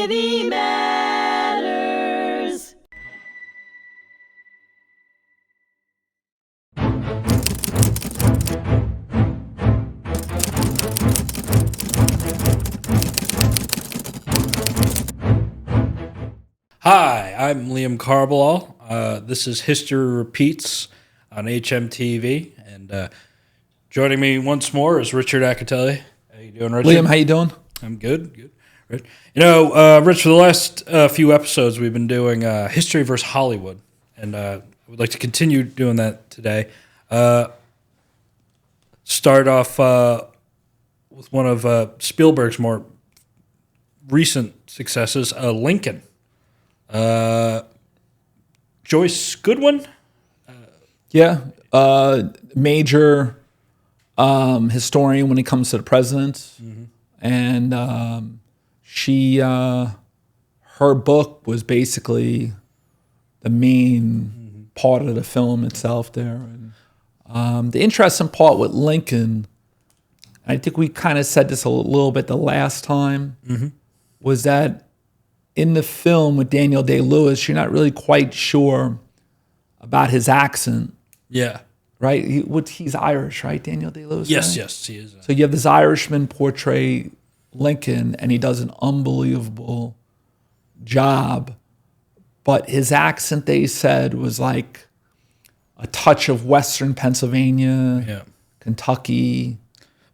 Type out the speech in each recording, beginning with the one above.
Navy Matters. Hi, I'm Liam Carballal. This is History Repeats on hmTV, and joining me once more is Richard Acritelli. How you doing, Richard? Liam, how you doing? I'm good. Rich, Rich, for the last few episodes, we've been doing history versus Hollywood, and I would like to continue doing that today. Start off with one of Spielberg's more recent successes, Lincoln. Joyce Goodwin? Major historian when it comes to the presidents. Mm-hmm. And her book was basically the main part of the film itself there. And the interesting part with Lincoln, I think we kind of said this a little bit the last time, was that in the film with Daniel Day-Lewis, you're not really quite sure about his accent. Yeah. Right? He's Irish, right, Daniel Day-Lewis? Yes, right? yes, he is. So you have this Irishman portray Lincoln, and he does an unbelievable job. But his accent, they said, was like a touch of Western Pennsylvania, Kentucky.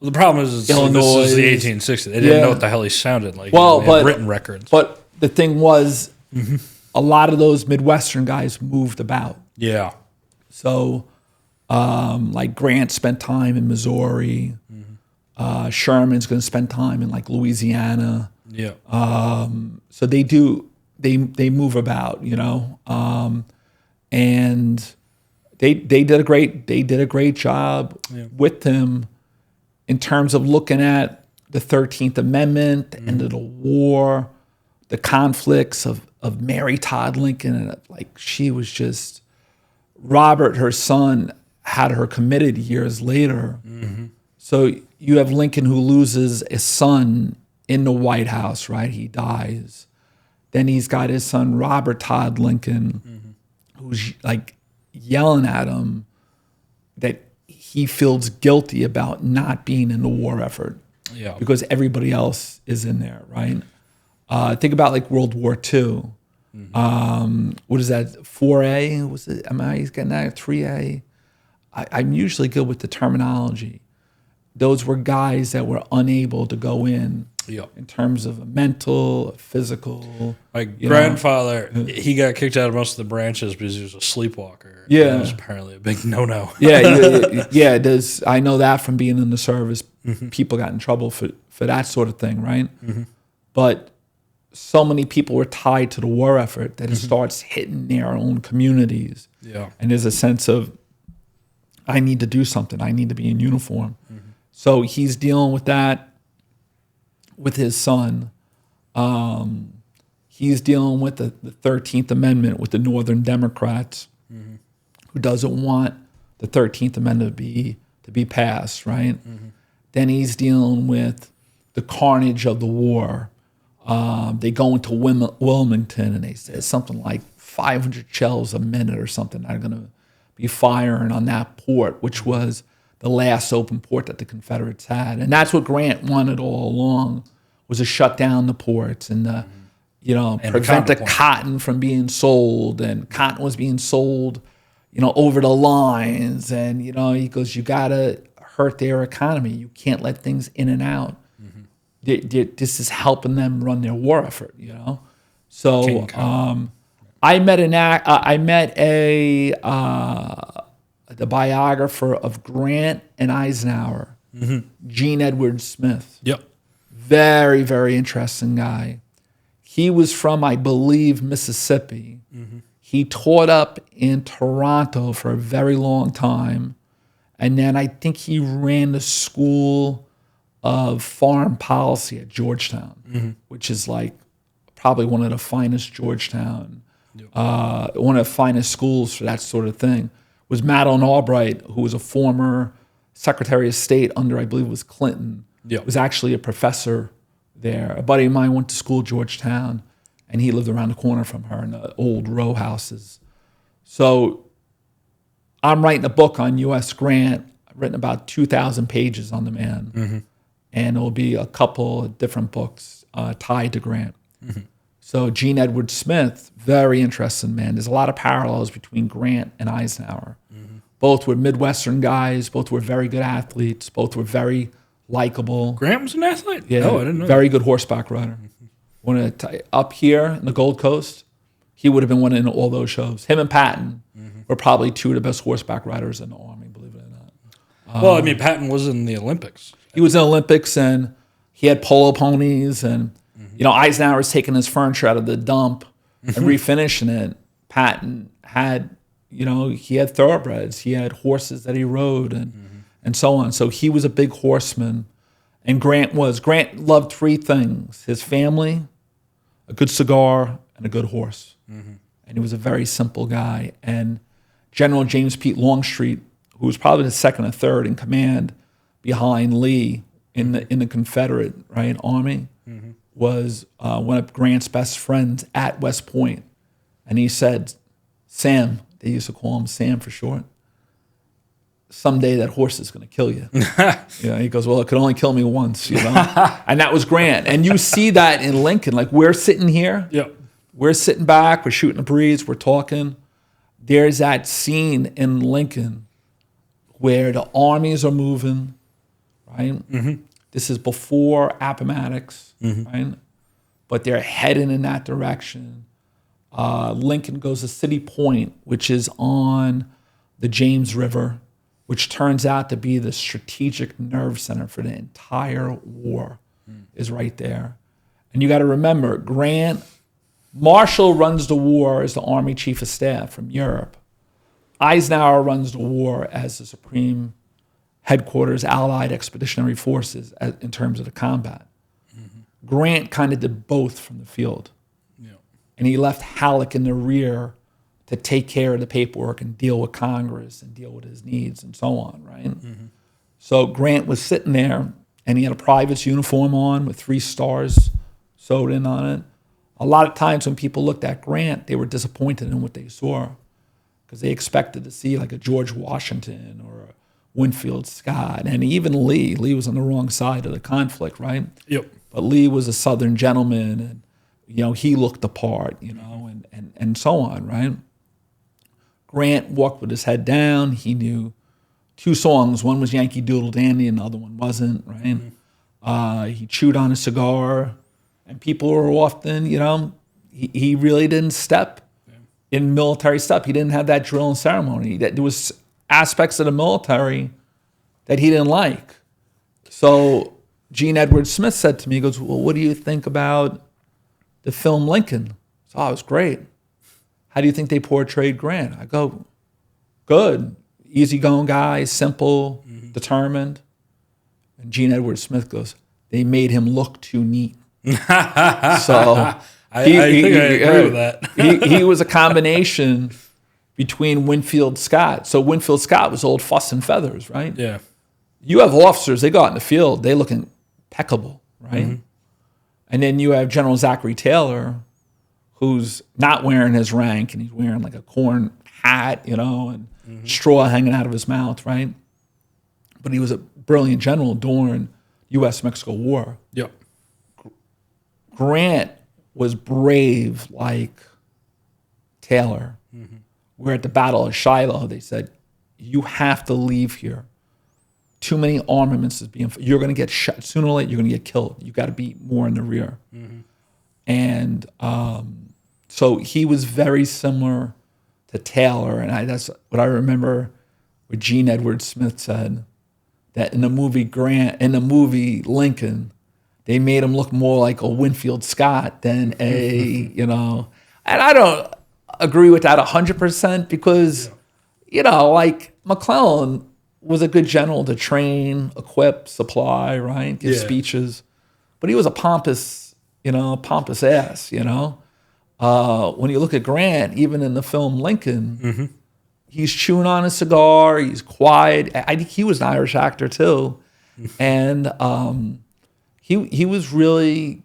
Well, the problem is Illinois. This is the 1860s. They didn't know what the hell he sounded like. Well, they had written records. But the thing was, a lot of those Midwestern guys moved about. Yeah. So, like Grant spent time in Missouri. Sherman's going to spend time in like Louisiana. Yeah. So they move about, and they did a great job with them in terms of looking at the 13th Amendment, the end of the war, the conflicts of Mary Todd Lincoln, and like she was just, Robert, her son, had her committed years later. So you have Lincoln who loses a son in the White House, right? He dies. Then he's got his son, Robert Todd Lincoln, who's like yelling at him that he feels guilty about not being in the war effort because everybody else is in there, right? Think about like World War II. What is that, 4A? Was it? Am I getting that, 3A? I'm usually good with the terminology. Those were guys that were unable to go in terms of a mental, physical. My grandfather, he got kicked out of most of the branches because he was a sleepwalker. Yeah. That was apparently a big no-no. Yeah. I know that from being in the service. People got in trouble for that sort of thing, right? But so many people were tied to the war effort that it starts hitting their own communities. Yeah. And there's a sense of, I need to do something. I need to be in uniform. So he's dealing with that with his son. He's dealing with the 13th Amendment with the Northern Democrats, who doesn't want the 13th Amendment to be passed, right? Then he's dealing with the carnage of the war. They go into Wilmington, and they say something like 500 shells a minute or something are going to be firing on that port, which was the last open port that the Confederates had. And that's what Grant wanted all along, was to shut down the ports and prevent the cotton from being sold. And cotton was being sold, over the lines. And, he goes, you got to hurt their economy. You can't let things in and out. This is helping them run their war effort, So I met the biographer of Grant and Eisenhower, Gene Edward Smith. Yep. Very, very interesting guy. He was from, I believe, Mississippi. He taught up in Toronto for a very long time. And then I think he ran the School of Foreign Policy at Georgetown, which is like probably one of the finest one of the finest schools for that sort of thing. Was Madeleine Albright, who was a former Secretary of State under, I believe it was Clinton, was actually a professor there. A buddy of mine went to school at Georgetown, and he lived around the corner from her in the old row houses. So I'm writing a book on U.S. Grant. I've written about 2,000 pages on the man, and there'll be a couple of different books tied to Grant. So Gene Edward Smith, very interesting man. There's a lot of parallels between Grant and Eisenhower. Both were Midwestern guys. Both were very good athletes. Both were very likable. Grant was an athlete? Yeah, Oh, I didn't know very good horseback rider. Up here in the Gold Coast, he would have been winning all those shows. Him and Patton were probably two of the best horseback riders in the Army, believe it or not. Well, I mean, Patton was in the Olympics. He was in the Olympics, and he had polo ponies, and Eisenhower was taking his furniture out of the dump and refinishing it. Patton had, he had thoroughbreds. He had horses that he rode and so on. So he was a big horseman. And Grant loved three things: his family, a good cigar, and a good horse. And he was a very simple guy. And General James Pete Longstreet, who was probably the second or third in command behind Lee in the Confederate Army, was one of Grant's best friends at West Point. And he said, Sam, they used to call him Sam for short, someday that horse is going to kill you. He goes, well, it could only kill me once, And that was Grant. And you see that in Lincoln. Like, we're sitting here. Yep. We're sitting back. We're shooting a breeze. We're talking. There's that scene in Lincoln where the armies are moving, right? This is before Appomattox, right? But they're heading in that direction. Lincoln goes to City Point, which is on the James River, which turns out to be the strategic nerve center for the entire war, is right there. And you got to remember, Marshall runs the war as the Army Chief of Staff from Europe. Eisenhower runs the war as the Supreme Headquarters Allied Expeditionary Forces in terms of the combat. Grant kind of did both from the field. And he left Halleck in the rear to take care of the paperwork and deal with Congress and deal with his needs and so on, right? So Grant was sitting there, and he had a private's uniform on with 3 stars sewed in on it. A lot of times when people looked at Grant, they were disappointed in what they saw because they expected to see like a George Washington or a Winfield Scott, and even Lee. Lee was on the wrong side of the conflict, right? Yep. But Lee was a Southern gentleman, and he looked the part, and so on, right? Grant walked with his head down. He knew 2 songs. One was Yankee Doodle Dandy, and the other one wasn't, right? He chewed on a cigar, and people were often, he really didn't step in military stuff. He didn't have that drill and ceremony. There was aspects of the military that he didn't like. So Gene Edward Smith said to me, he goes, well, what do you think about the film Lincoln? So, it was great. How do you think they portrayed Grant? I go, good. Easygoing guy, simple, determined. And Gene Edward Smith goes, they made him look too neat. So I think I agree with that. he was a combination between Winfield Scott. So Winfield Scott was old fuss and feathers, right? Yeah. You have officers, they go out in the field, they look impeccable, right? And then you have General Zachary Taylor, who's not wearing his rank, and he's wearing like a corn hat, and straw hanging out of his mouth, right? But he was a brilliant general during U.S.-Mexico War. Yep. Grant was brave like Taylor. We're at the Battle of Shiloh. They said, you have to leave here. Too many armaments is being, you're going to get shot. Sooner or later, you're going to get killed. You got to be more in the rear. And so he was very similar to Taylor. And that's what I remember what Gene Edward Smith said, that in the movie Lincoln, they made him look more like a Winfield Scott than and I don't agree with that 100% because, like McClellan was a good general to train, equip, supply, right? Give speeches. But he was a pompous ass, When you look at Grant, even in the film Lincoln, he's chewing on a cigar, he's quiet. I think he was an Irish actor too. And he was really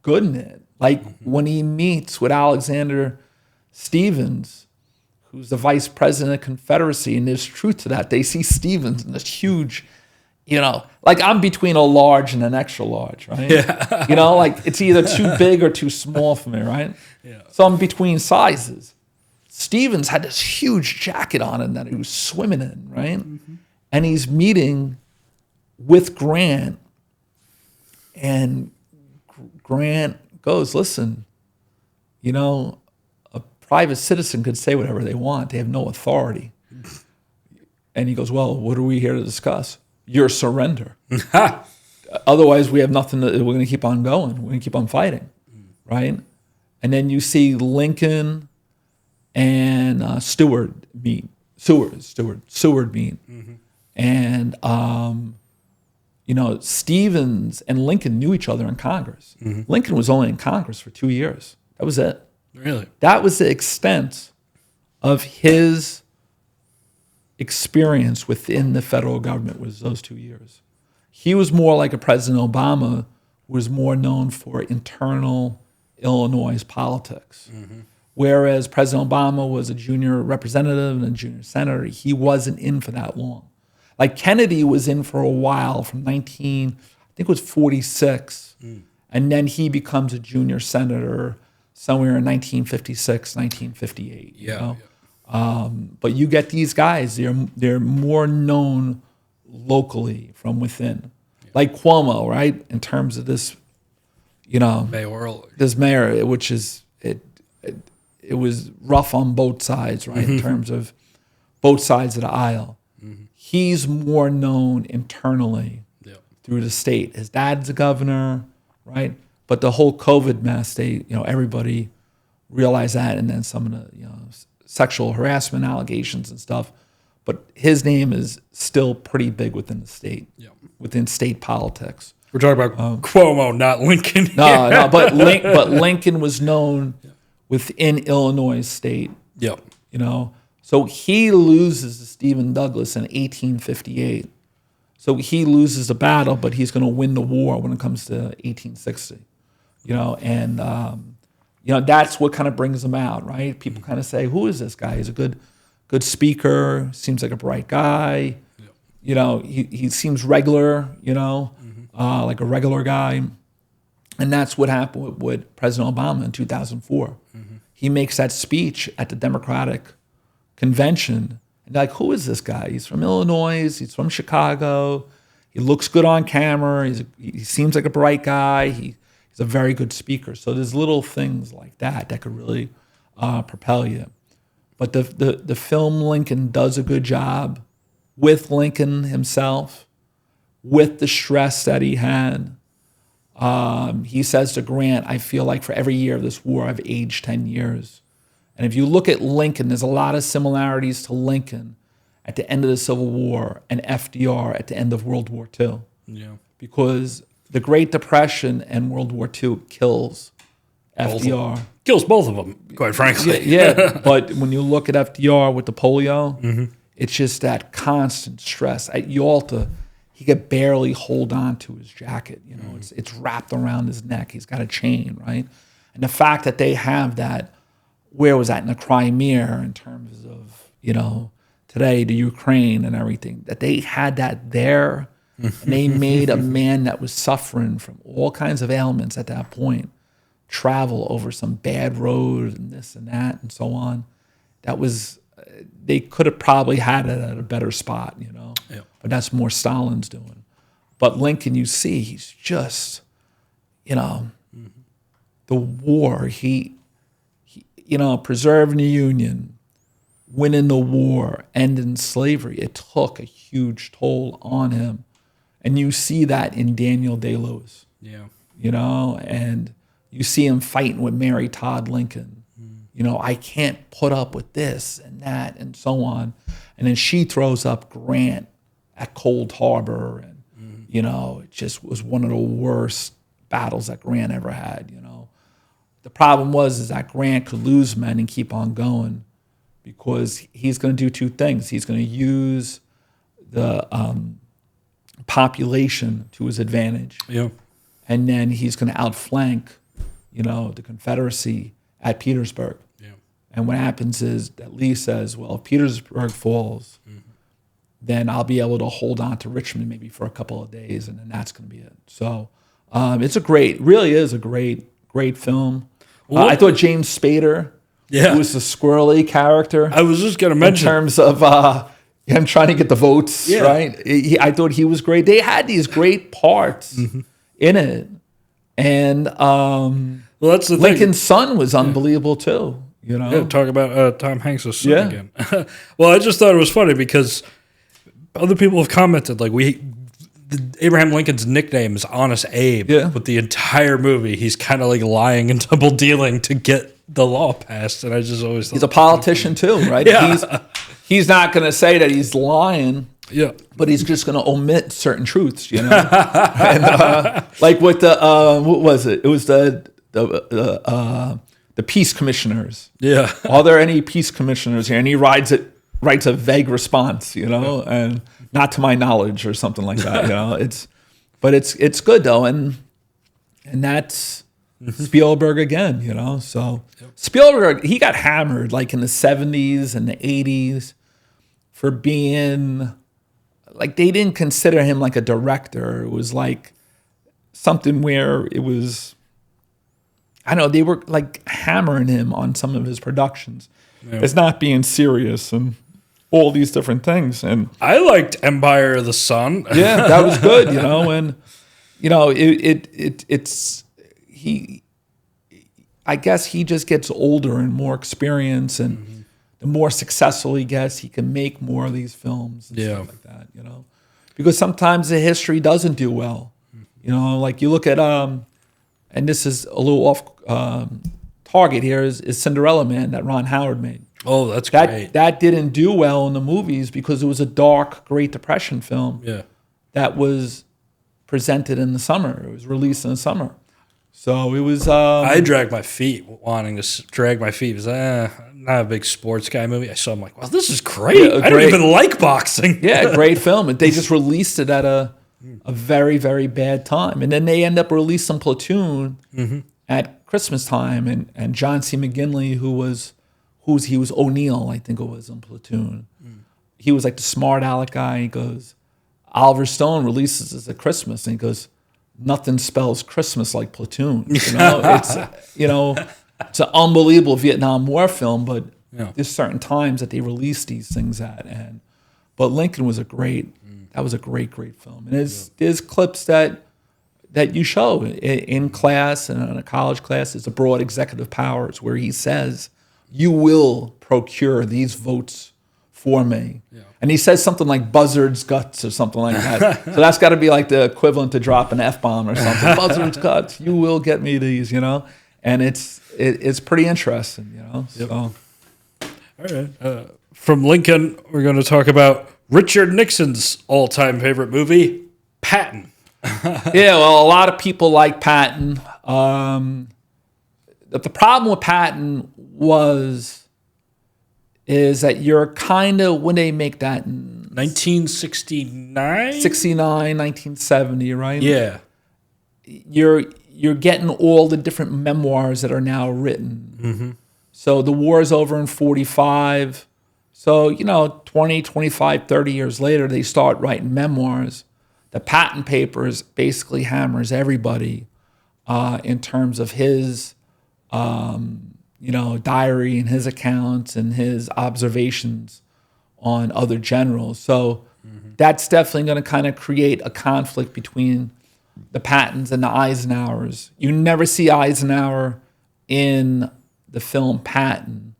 good in it. Like when he meets with Alexander Stevens, who's the vice president of Confederacy, and there's truth to that. They see Stevens in this huge, like I'm between a large and an extra large, right? Yeah. Like it's either too big or too small for me, right? Yeah. So I'm between sizes. Stevens had this huge jacket on him that he was swimming in, right? Mm-hmm. And he's meeting with Grant, and Grant goes, listen, a private citizen could say whatever they want. They have no authority. And he goes, well, what are we here to discuss? Your surrender. Otherwise, we have nothing. We're going to keep on going. We're going to keep on fighting, right? And then you see Lincoln and Seward meet. Mm-hmm. And Stevens and Lincoln knew each other in Congress. Mm-hmm. Lincoln was only in Congress for 2 years. That was it. Really? That was the extent of his experience within the federal government, was those 2 years. He was more like a President Obama, who was more known for internal Illinois politics. Mm-hmm. Whereas President Obama was a junior representative and a junior senator, he wasn't in for that long. Like Kennedy was in for a while from 46, and then he becomes a junior senator somewhere in 1956, 1958. Yeah. But you get these guys; they're more known locally from within, like Cuomo, right? In terms of this, mayoral, this mayor, which is it was rough on both sides, right? In terms of both sides of the aisle. Mm-hmm. He's more known internally through the state. His dad's a governor, right? But the whole COVID mess, everybody realized that, and then some of the, sexual harassment allegations and stuff. But his name is still pretty big within the state, within state politics. We're talking about Cuomo, not Lincoln. No, but Lincoln was known within Illinois state. Yeah. So he loses to Stephen Douglas in 1858. So he loses the battle, but he's going to win the war when it comes to 1860. That's what kind of brings him out, right? People kind of say, who is this guy? He's a good speaker, seems like a bright guy. Yeah. He seems regular, like a regular guy. And that's what happened with President Obama in 2004. Mm-hmm. He makes that speech at the Democratic convention. And they're like, who is this guy? He's from Illinois. He's from Chicago. He looks good on camera. He seems like a bright guy. He's a very good speaker. So there's little things like that could really propel you. But the film Lincoln does a good job with Lincoln himself, with the stress that he had. He says to Grant, I feel like for every year of this war, I've aged 10 years. And if you look at Lincoln, there's a lot of similarities to Lincoln at the end of the Civil War and FDR at the end of World War II. Yeah. Because the Great Depression and World War II kills FDR. Kills both of them, quite frankly. Yeah. But when you look at FDR with the polio, it's just that constant stress. At Yalta, he could barely hold on to his jacket. It's wrapped around his neck. He's got a chain, right? And the fact that they have that, where was that, in the Crimea, in terms of, today, the Ukraine and everything, that they had that there, and they made a man that was suffering from all kinds of ailments at that point travel over some bad road and this and that and so on. That was, they could have probably had it at a better spot, Yeah. But that's more Stalin's doing. But Lincoln, you see, he's just, the war, he preserving the Union, winning the war, ending slavery, it took a huge toll on him. And you see that in Daniel Day-Lewis. Yeah. And you see him fighting with Mary Todd Lincoln. I can't put up with this and that and so on. And then she throws up Grant at Cold Harbor. And, it just was one of the worst battles that Grant ever had, The problem is that Grant could lose men and keep on going because he's going to do two things. He's going to use the population to his advantage. Yeah. And then he's going to outflank, the Confederacy at Petersburg. Yeah. And what happens is that Lee says, well, if Petersburg falls, then I'll be able to hold on to Richmond maybe for a couple of days, and then that's going to be it. So it's really is a great film. I thought James Spader, who was the squirrely character. I was just going to mention. In terms of him trying to get the votes, right? I thought he was great. They had these great parts in it. And that's the Lincoln's son was unbelievable too. Yeah, talk about Tom Hanks' son again. Well, I just thought it was funny because other people have commented Abraham Lincoln's nickname is Honest Abe. Yeah. But the entire movie, he's kind of lying and double dealing to get the law passed. And I just always thought he's a politician too, right? Yeah. He's not going to say that he's lying. Yeah. But he's just going to omit certain truths, and like with the what was it? It was the peace commissioners. Yeah. Are there any peace commissioners here? And he writes a vague response, and not to my knowledge or something like that. It's good though, and that's Spielberg again. So Spielberg, he got hammered in the 70s and the 80s for being they didn't consider him a director. It was something where it was, I don't know, they were hammering him on some of his productions as not being serious and all these different things. And I liked Empire of the Sun. Yeah, that was good, and it's I guess he just gets older and more experience, and the more successful he gets, he can make more of these films and stuff like that, because sometimes the history doesn't do well. You look at and this is a little off target here, is Cinderella Man that Ron Howard made. Oh, that's great. That didn't do well in the movies because it was a dark Great Depression film that was presented in the summer. It was released in the summer. So it was... I dragged my feet wanting to drag my feet. It was not a big sports guy movie. I saw him wow, this is great. Yeah, I don't even like boxing. Yeah, great film. And they just released it at a very, very bad time. And then they end up releasing Platoon at Christmas time. And John C. McGinley, he was O'Neill, I think it was, in Platoon. He was the smart aleck guy. He goes, Oliver Stone releases this at Christmas. And he goes, nothing spells Christmas like Platoon. It's an unbelievable Vietnam War film, but there's certain times that they release these things at. But Lincoln was a great film. And there's clips that you show in class and in a college class. It's a broad executive powers where he says, you will procure these votes for me. Yeah. And he says something like buzzard's guts or something like that. So that's got to be the equivalent to drop an F-bomb or something. Buzzard's guts, you will get me these, And it's pretty interesting, So. All right. From Lincoln, we're going to talk about Richard Nixon's all-time favorite movie, Patton. Yeah, well, a lot of people like Patton. The problem with Patton is that you're kind of, when they make that in 1969? 69, 1970, right? Yeah. You're getting all the different memoirs that are now written. So the war's over in 45. So, 20, 25, 30 years later, they start writing memoirs. The Patton Papers basically hammers everybody in terms of his diary and his accounts and his observations on other generals. So that's definitely going to kind of create a conflict between the Pattons and the Eisenhowers. You never see Eisenhower in the film Patton.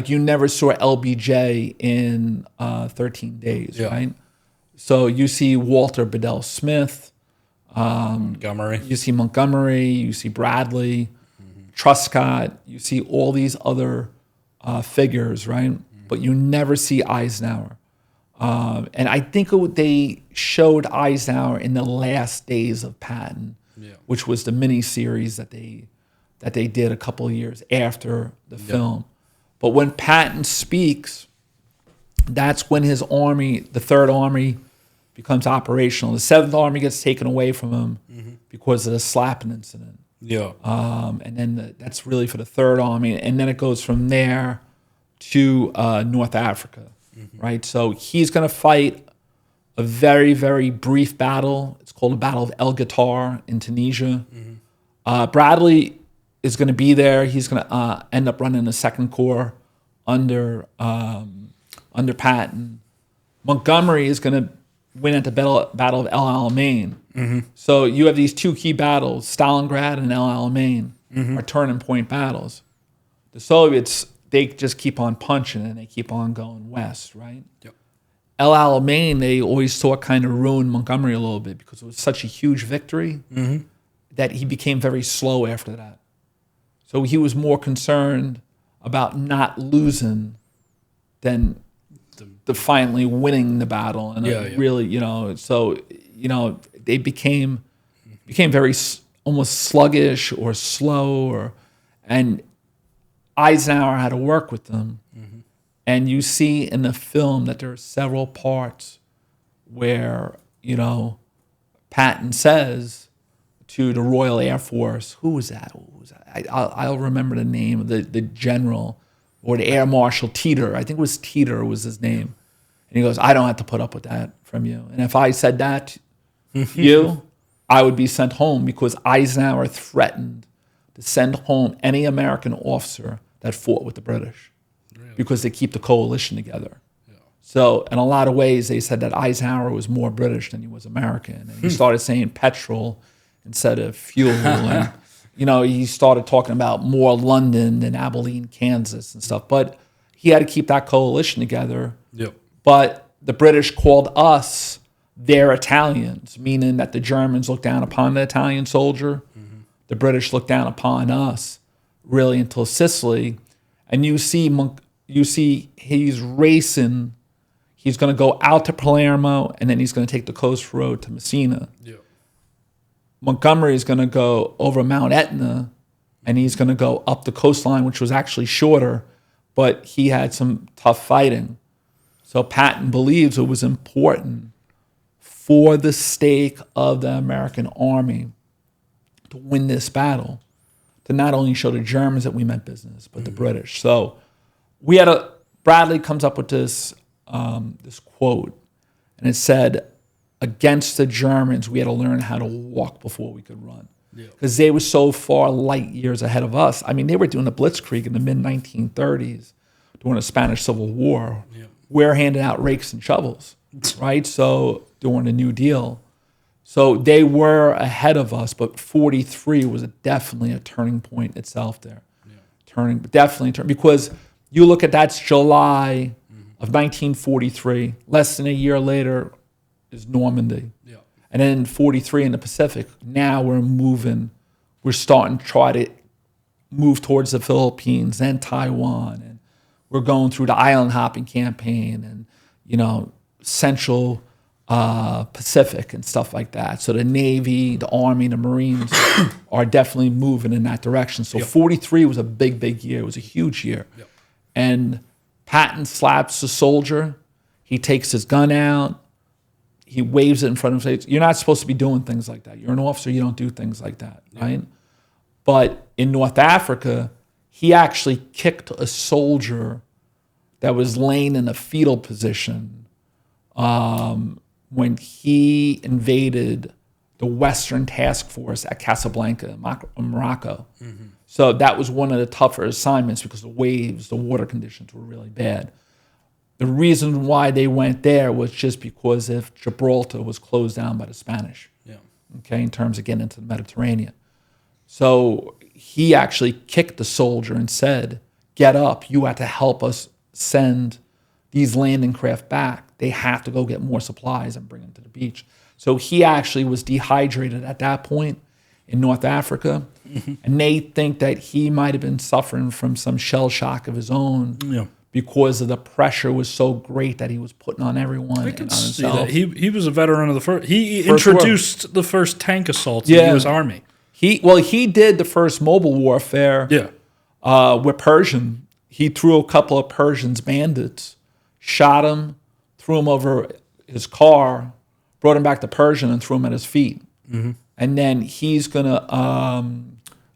You never saw LBJ in 13 Days, right? So you see Walter Bedell Smith. Montgomery. You see Montgomery. You see Bradley. Truscott, you see all these other figures, right? But you never see Eisenhower. And I think they showed Eisenhower in the last days of Patton, which was the mini-series that they did a couple of years after the film. But when Patton speaks, that's when his army, the Third Army, becomes operational. The 7th Army gets taken away from him because of the slapping incident. Yeah. And then that's really for the 3rd Army. And then it goes from there to North Africa, right? So he's going to fight a very, very brief battle. It's called the Battle of El Guitar in Tunisia. Bradley is going to be there. He's going to end up running the 2nd Corps under Patton. Montgomery is going to win at the Battle of El Alamein. So you have these 2 key battles, Stalingrad and El Alamein, are turning point battles. The Soviets, they just keep on punching and they keep on going west, right? Yep. El Alamein, they always thought kind of ruined Montgomery a little bit because it was such a huge victory that he became very slow after that. So he was more concerned about not losing than the finally winning the battle. And really, they became very almost sluggish or slow, and Eisenhower had to work with them. And you see in the film that there are several parts where, Patton says to the Royal Air Force, who was that? I'll remember the name of the general or the Air Marshal Teeter. I think it was Teeter was his name. And he goes, I don't have to put up with that from you. And if I said that to you, I would be sent home because Eisenhower threatened to send home any American officer that fought with the British because they keep the coalition together. Yeah. So in a lot of ways, they said that Eisenhower was more British than he was American. And he started saying petrol instead of fuel. And, he started talking about more London than Abilene, Kansas and stuff. But he had to keep that coalition together. Yep. But the British called us their Italians, meaning that the Germans looked down upon the Italian soldier. The British looked down upon us really until Sicily. And you see he's racing. He's going to go out to Palermo, and then he's going to take the coast road to Messina. Yeah. Montgomery is going to go over Mount Etna, and he's going to go up the coastline, which was actually shorter, but he had some tough fighting. So Patton believes it was important for the stake of the American army to win this battle, to not only show the Germans that we meant business, but the British. So Bradley comes up with this quote, and it said, against the Germans, we had to learn how to walk before we could run. Because they were so far light years ahead of us. I mean, they were doing the Blitzkrieg in the mid-1930s during the Spanish Civil War. Yeah. We're handing out rakes and shovels, right? So during the New Deal. So they were ahead of us, but 43 was definitely a turning point itself there. Yeah. Because you look at that's July of 1943. Less than a year later is Normandy. Yeah. And then 43 in the Pacific. Now we're starting to try to move towards the Philippines and Taiwan. And we're going through the island hopping campaign and, Central Pacific and stuff like that. So the Navy, the Army, the Marines are definitely moving in that direction. So 43 was a big, big year. It was a huge year. Yep. And Patton slaps the soldier. He takes his gun out. He waves it in front of him. You're not supposed to be doing things like that. You're an officer. You don't do things like that, right? But in North Africa, he actually kicked a soldier that was laying in a fetal position when he invaded the Western Task Force at Casablanca, Morocco. Mm-hmm. So that was one of the tougher assignments because the waves, the water conditions were really bad. The reason why they went there was just because if Gibraltar was closed down by the Spanish, in terms of getting into the Mediterranean. So he actually kicked the soldier and said, get up, you have to help us send these landing craft back. They have to go get more supplies and bring them to the beach. So he actually was dehydrated at that point in North Africa. Mm-hmm. And they think that he might have been suffering from some shell shock of his own because of the pressure was so great that he was putting on everyone. I can see that. He was a veteran of the first. He introduced the first tank assaults in the U.S. Army. He did the first mobile warfare with Persian. He threw a couple of Persians bandits, shot him, threw him over his car, brought him back to Persian and threw him at his feet. And then he's going to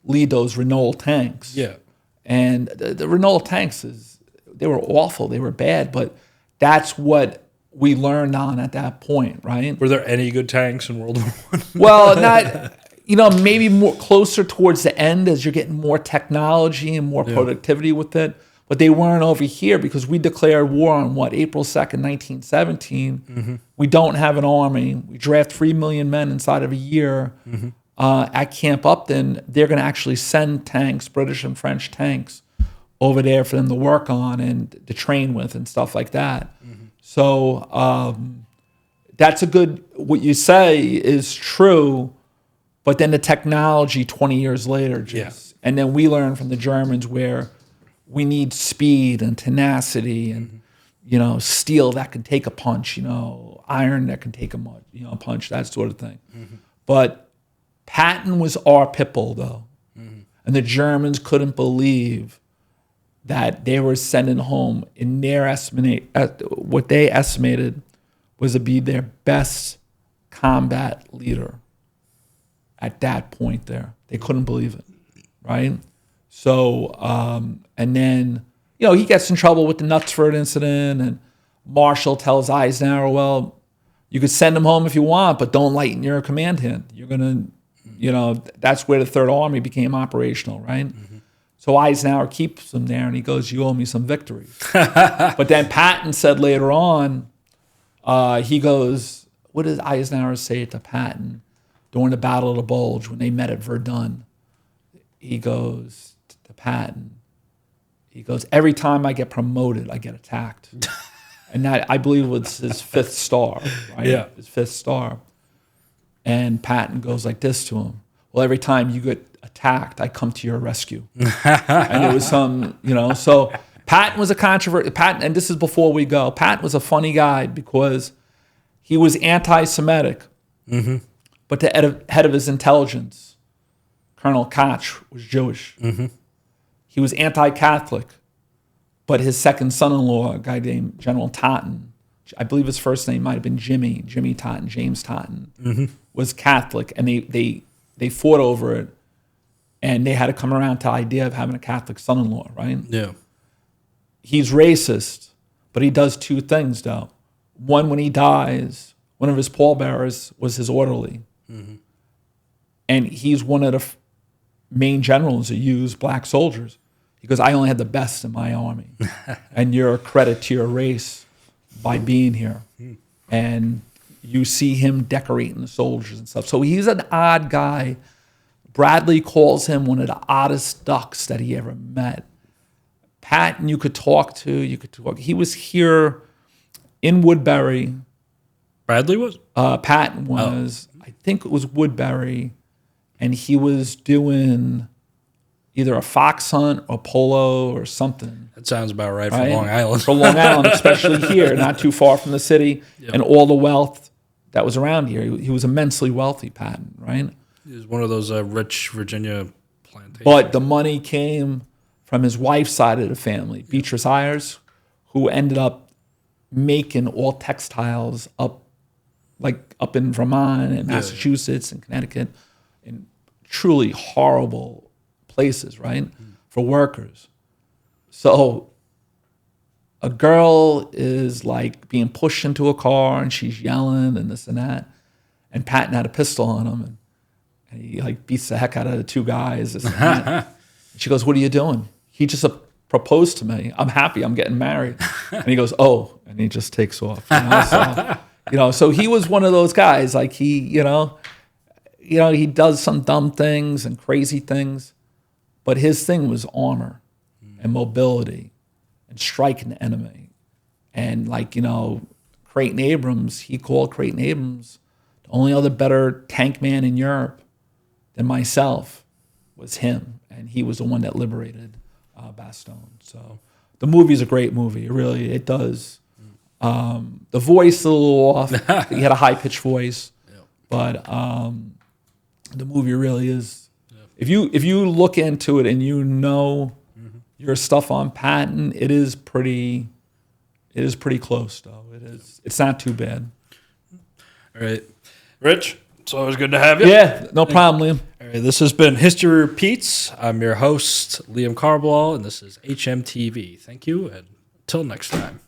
lead those Renault tanks. Yeah. And the Renault tanks, they were awful. They were bad, but that's what we learned on at that point, right? Were there any good tanks in World War I? Well, not, maybe more closer towards the end as you're getting more technology and more productivity with it. But they weren't over here because we declared war on April 2nd, 1917. We don't have an army. We draft 3 million men inside of a year. At Camp Upton, they're going to actually send tanks, British and French tanks, over there for them to work on and to train with and stuff like that. So that's what you say is true, but then the technology 20 years later and then we learn from the Germans where we need speed and tenacity and, steel that can take a punch, iron that can take a punch, that sort of thing. But Patton was our pit bull, though. And the Germans couldn't believe that they were sending home, in their estimate, what they estimated was to be their best combat leader at that point there. They couldn't believe it, right? So, and then, he gets in trouble with the Knutsford incident, and Marshall tells Eisenhower, well, you could send him home if you want, but don't lighten your command hand. You're going to, that's where the Third Army became operational, right? So Eisenhower keeps him there, and he goes, you owe me some victories. But then Patton said later on, he goes, what did Eisenhower say to Patton during the Battle of the Bulge when they met at Verdun? He goes to Patton, every time I get promoted, I get attacked. And that, I believe, was his 5th star, right? Yeah. His 5th star. And Patton goes like this to him, well, every time you get attacked, I come to your rescue. And it was so Patton was a controversy. Patton, and this is before we go, Patton was a funny guy because he was anti-Semitic, but the head of his intelligence, Colonel Koch, was Jewish. He was anti-Catholic, but his second son-in-law, a guy named General Totten, I believe his first name might have been Jimmy Totten, James Totten, was Catholic, and they fought over it, and they had to come around to the idea of having a Catholic son-in-law, right? Yeah. He's racist, but he does 2 things, though. One, when he dies, one of his pallbearers was his orderly. And he's one of the main generals that used black soldiers. He goes, I only had the best in my army. And you're a credit to your race by being here. And you see him decorating the soldiers and stuff. So he's an odd guy. Bradley calls him one of the oddest ducks that he ever met. Patton, you could talk to. He was here in Woodbury. Bradley was? Patton was. I think it was Woodbury. And he was doing either a fox hunt or polo or something. That sounds about right? For Long Island. For Long Island, especially here, not too far from the city, and all the wealth that was around here. He was immensely wealthy, Patton, right? He was one of those rich Virginia plantations. But the money came from his wife's side of the family, Beatrice Ayers, who ended up making all textiles up in Vermont and Massachusetts and Connecticut, in truly horrible places, right, for workers. So a girl is like being pushed into a car and she's yelling and this and that, and Patton had a pistol on him, and he like beats the heck out of the 2 guys. This and that. She goes, what are you doing? He just proposed to me. I'm happy. I'm getting married. And he goes, oh, and he just takes off. So he was one of those guys. Like he does some dumb things and crazy things, but his thing was armor and mobility and striking the enemy. And Creighton Abrams, he called Creighton Abrams the only other better tank man in Europe than myself was him. And he was the one that liberated Bastogne. So the movie's a great movie. It does. The voice a little off. He had a high-pitched voice. But the movie really is. If you look into it and your stuff on Patton, it is pretty close though. It is. It's not too bad. All right. Rich, it's always good to have you. Yeah, no problem, Liam. All right, this has been History Repeats. I'm your host, Liam Carballal, and this is hmTV. Thank you, and until next time.